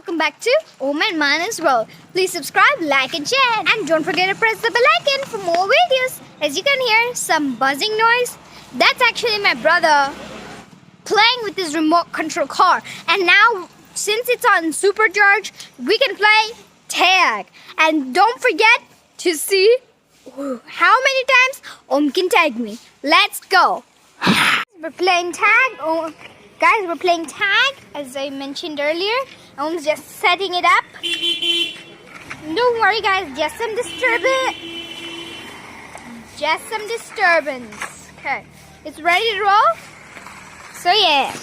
welcome back to Om and Mana's World. Please subscribe, like and share, and don't forget to press the bell icon for more videos. As you can hear some buzzing noise, that's actually my brother playing with his remote control car. And now, since it's on supercharge, we can play tag. And don't forget to see how many times Om can tag me. Let's go. We're playing tag. Oh, guys, we're playing tag, as I mentioned earlier. Om's just setting it up. Don't worry, guys. Just some disturbance. Okay, it's ready to roll. So yeah.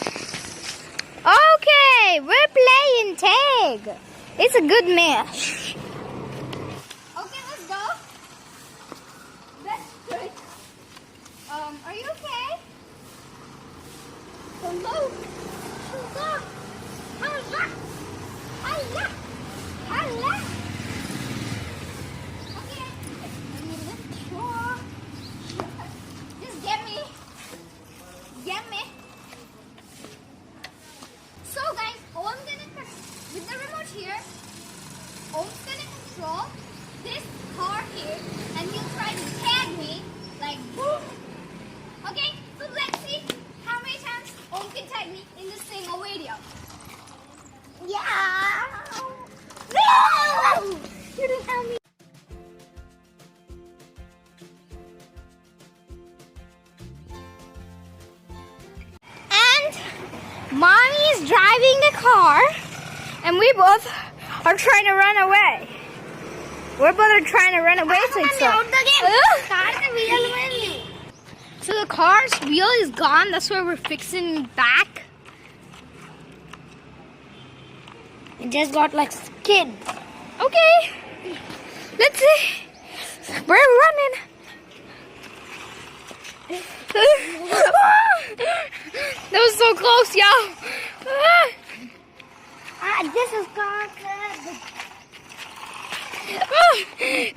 Okay, we're playing tag. It's a good match. Okay, let's go. That's good. Are you okay? Hello. Hello. Hello. Hello. Hello. Okay. Sure. Just get me. Get me. So guys, Om's gonna with the remote here. Om's gonna control this car here, and he'll try to tag me like boom. Okay, so let's see how many times Om can tag me in this single video. Yeah. No! You didn't tell me. And Mommy is driving the car, and we both are trying to run away. We're both trying to run away. So the car's wheel is gone. That's why we're fixing it back. It just got like skid. Okay. Let's see. We're running. That was so close, y'all. This is gone.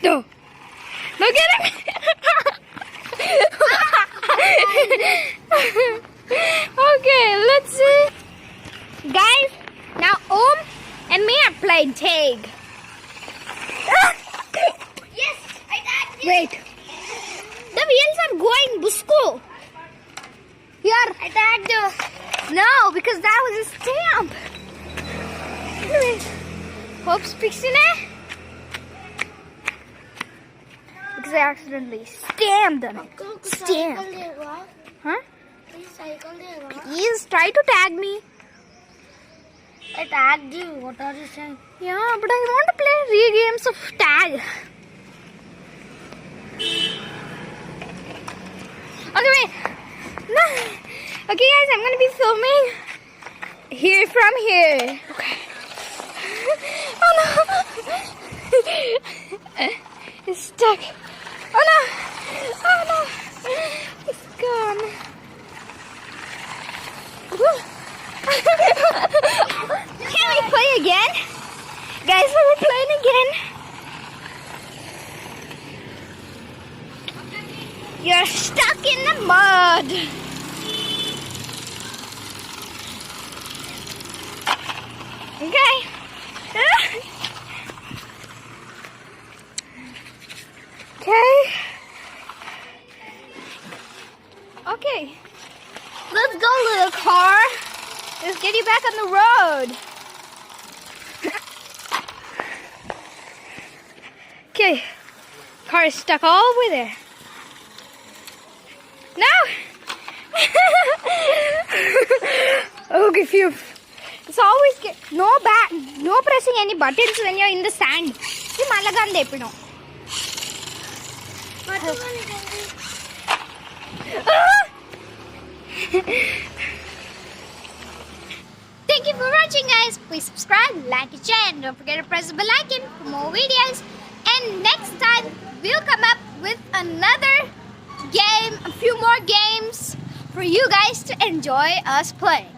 No. Look at him. Okay, let's see. Guys, now Om and me are playing tag. Yes, I tagged you. Wait. The wheels are going busko. Here, I tagged you. No, because that was a stamp. Anyways, Hope's fixing it. Because I accidentally stamped on it. Stamp. Huh? Please try to tag me. I tagged you. What are you saying? Yeah, but I want to play real games of tag. Okay, wait. No. Okay, guys, I'm gonna be filming here from here. Okay. Oh no! It's stuck. Oh no! Oh no! It's gone. Can we play again? Guys, we're playing again. You're stuck in the mud. Okay. Okay. Okay. Let's go, little car. Let's get you back on the road. Okay. Car is stuck all the way there. No! Okay, phew. It's always no pressing any buttons when you're in the sand. See, malagan depino. Thank you for watching, guys. Please subscribe, like, and share, and don't forget to press the bell icon for more videos. And next time, we'll come up with another game, a few more games for you guys to enjoy us playing.